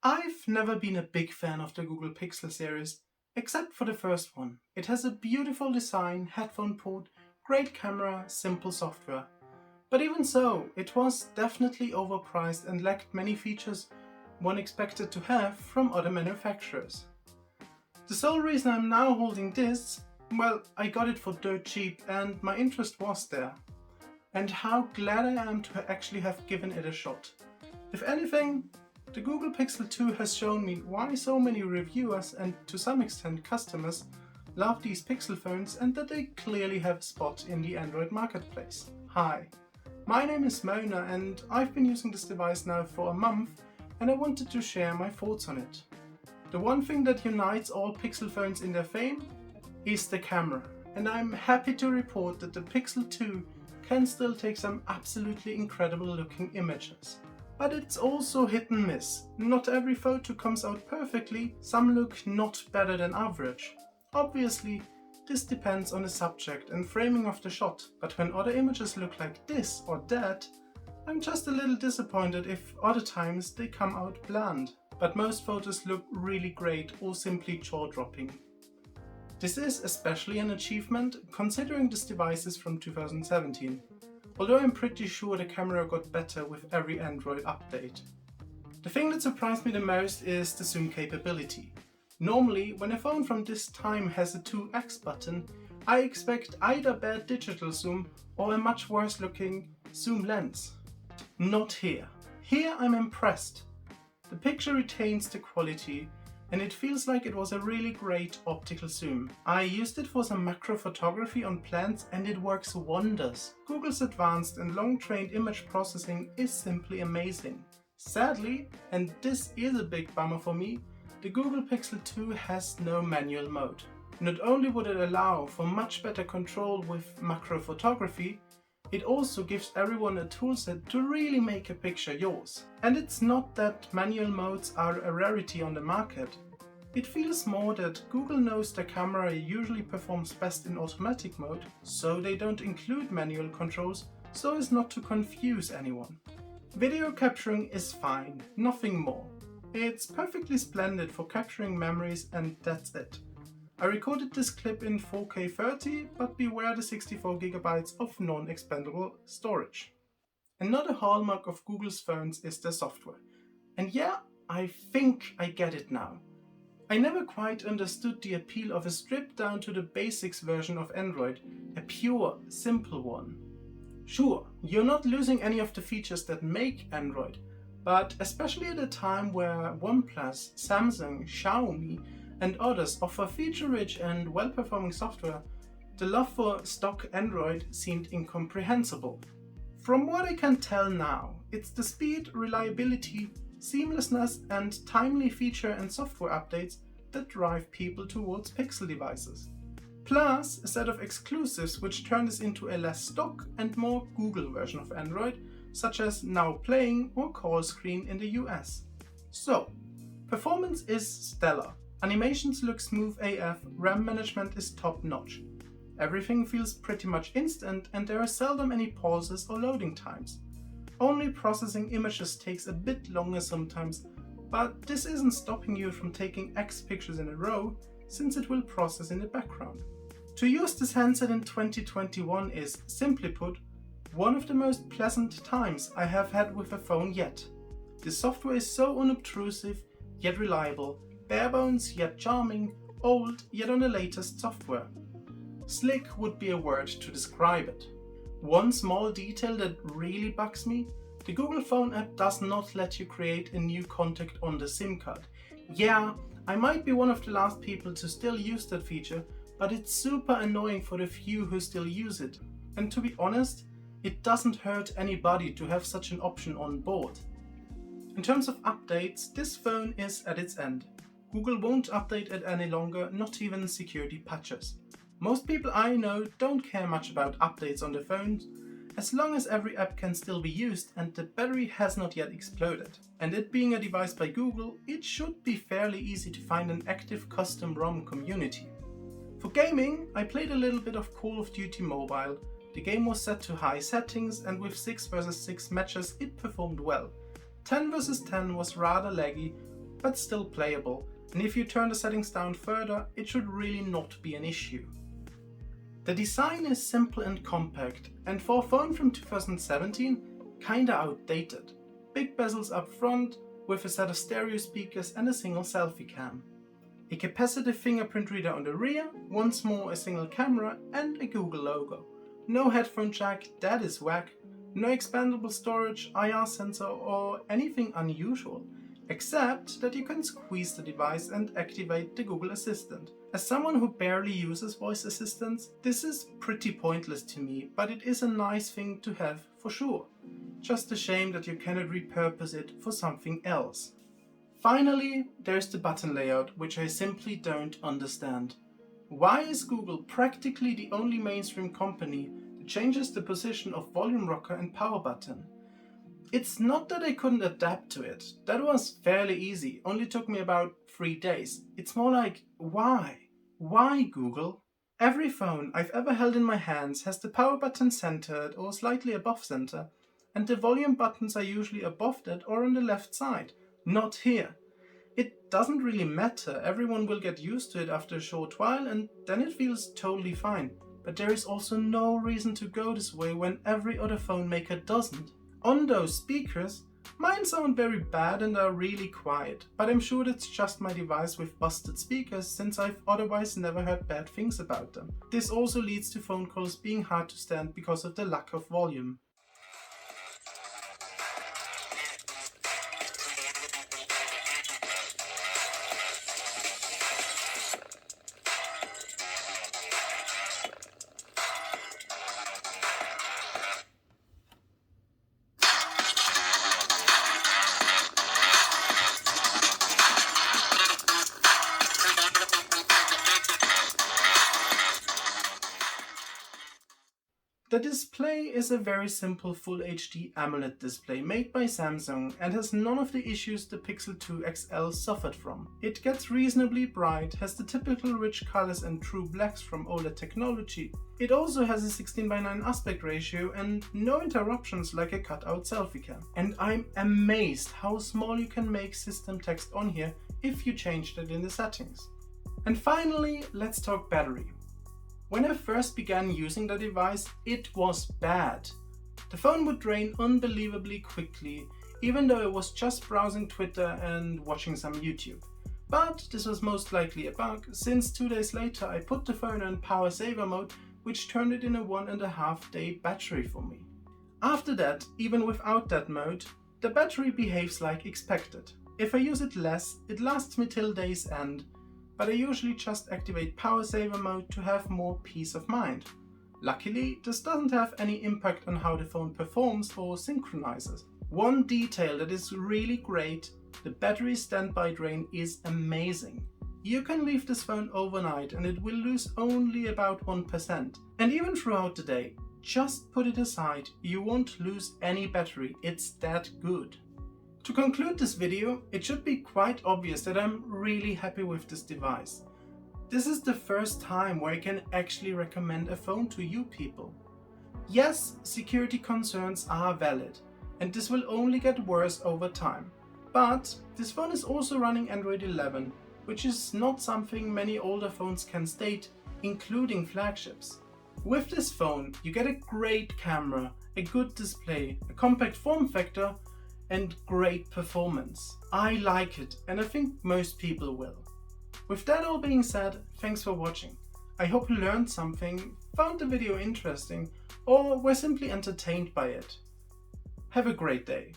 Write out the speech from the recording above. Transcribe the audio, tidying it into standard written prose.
I've never been a big fan of the Google Pixel series, except for the first one. It has a beautiful design, headphone port, great camera, simple software. But even so, it was definitely overpriced and lacked many features one expected to have from other manufacturers. The sole reason I'm now holding this, well, I got it for dirt cheap and my interest was there. And how glad I am to actually have given it a shot. If anything, the Google Pixel 2 has shown me why so many reviewers and to some extent customers love these Pixel phones and that they clearly have a spot in the Android marketplace. Hi, my name is Mona and I've been using this device now for a month and I wanted to share my thoughts on it. The one thing that unites all Pixel phones in their fame is the camera, and I'm happy to report that the Pixel 2 can still take some absolutely incredible looking images. But it's also hit and miss. Not every photo comes out perfectly, some look not better than average. Obviously, this depends on the subject and framing of the shot, but when other images look like this or that, I'm just a little disappointed if other times they come out bland. But most photos look really great or simply jaw-dropping. This is especially an achievement considering this device is from 2017. Although I'm pretty sure the camera got better with every Android update. The thing that surprised me the most is the zoom capability. Normally, when a phone from this time has a 2x button, I expect either bad digital zoom or a much worse looking zoom lens. Not here. Here I'm impressed. The picture retains the quality and it feels like it was a really great optical zoom. I used it for some macro photography on plants and it works wonders. Google's advanced and long-trained image processing is simply amazing. Sadly, and this is a big bummer for me, the Google Pixel 2 has no manual mode. Not only would it allow for much better control with macro photography, it also gives everyone a toolset to really make a picture yours. And it's not that manual modes are a rarity on the market. It feels more that Google knows the camera usually performs best in automatic mode, so they don't include manual controls so as not to confuse anyone. Video capturing is fine, nothing more. It's perfectly splendid for capturing memories and that's it. I recorded this clip in 4K 30, but beware the 64GB of non-expandable storage. Another hallmark of Google's phones is their software. And yeah, I think I get it now. I never quite understood the appeal of a stripped down to the basics version of Android, a pure, simple one. Sure, you're not losing any of the features that make Android, but especially at a time where OnePlus, Samsung, Xiaomi, and others offer feature-rich and well-performing software, the love for stock Android seemed incomprehensible. From what I can tell now, it's the speed, reliability, seamlessness, and timely feature and software updates that drive people towards Pixel devices. Plus, a set of exclusives which turn this into a less stock and more Google version of Android, such as Now Playing or Call Screen in the US. So, performance is stellar. Animations look smooth AF, RAM management is top notch. Everything feels pretty much instant and there are seldom any pauses or loading times. Only processing images takes a bit longer sometimes, but this isn't stopping you from taking X pictures in a row since it will process in the background. To use this handset in 2021 is, simply put, one of the most pleasant times I have had with a phone yet. The software is so unobtrusive yet reliable, bare bones yet charming, old yet on the latest software. Slick would be a word to describe it. One small detail that really bugs me, the Google Phone app does not let you create a new contact on the SIM card. Yeah, I might be one of the last people to still use that feature, but it's super annoying for the few who still use it. And to be honest, it doesn't hurt anybody to have such an option on board. In terms of updates, this phone is at its end. Google won't update it any longer, not even security patches. Most people I know don't care much about updates on their phones, as long as every app can still be used and the battery has not yet exploded. And it being a device by Google, it should be fairly easy to find an active custom ROM community. For gaming, I played a little bit of Call of Duty Mobile. The game was set to high settings and with 6 vs 6 matches it performed well. 10 vs 10 was rather laggy, but still playable, and if you turn the settings down further, it should really not be an issue. The design is simple and compact, and for a phone from 2017, kinda outdated. Big bezels up front, with a set of stereo speakers and a single selfie cam. A capacitive fingerprint reader on the rear, once more a single camera and a Google logo. No headphone jack, that is whack. No expandable storage, IR sensor or anything unusual, except that you can squeeze the device and activate the Google Assistant. As someone who barely uses voice assistants, this is pretty pointless to me, but it is a nice thing to have for sure. Just a shame that you cannot repurpose it for something else. Finally, there's the button layout, which I simply don't understand. Why is Google practically the only mainstream company that changes the position of volume rocker and power button? It's not that I couldn't adapt to it. That was fairly easy, only took me about 3 days. It's more like, why? Why, Google? Every phone I've ever held in my hands has the power button centered or slightly above center, and the volume buttons are usually above that or on the left side, not here. It doesn't really matter, everyone will get used to it after a short while and then it feels totally fine. But there is also no reason to go this way when every other phone maker doesn't. On those speakers, mine sound very bad and are really quiet, but I'm sure that's just my device with busted speakers since I've otherwise never heard bad things about them. This also leads to phone calls being hard to stand because of the lack of volume. The display is a very simple Full HD AMOLED display made by Samsung and has none of the issues the Pixel 2 XL suffered from. It gets reasonably bright, has the typical rich colors and true blacks from OLED technology. It also has a 16:9 aspect ratio and no interruptions like a cutout selfie cam. And I'm amazed how small you can make system text on here if you changed it in the settings. And finally, let's talk battery. When I first began using the device, it was bad. The phone would drain unbelievably quickly, even though I was just browsing Twitter and watching some YouTube. But this was most likely a bug, since 2 days later I put the phone on power saver mode, which turned it in a 1.5 day battery for me. After that, even without that mode, the battery behaves like expected. If I use it less, it lasts me till day's end, but I usually just activate power saver mode to have more peace of mind. Luckily, this doesn't have any impact on how the phone performs or synchronizes. One detail that is really great, the battery standby drain is amazing. You can leave this phone overnight and it will lose only about 1%. And even throughout the day, just put it aside, you won't lose any battery, it's that good. To conclude this video, it should be quite obvious that I'm really happy with this device. This is the first time where I can actually recommend a phone to you people. Yes, security concerns are valid, and this will only get worse over time. But this phone is also running Android 11, which is not something many older phones can state, including flagships. With this phone, you get a great camera, a good display, a compact form factor, and great performance. I like it, and I think most people will. With that all being said, thanks for watching. I hope you learned something, found the video interesting, or were simply entertained by it. Have a great day.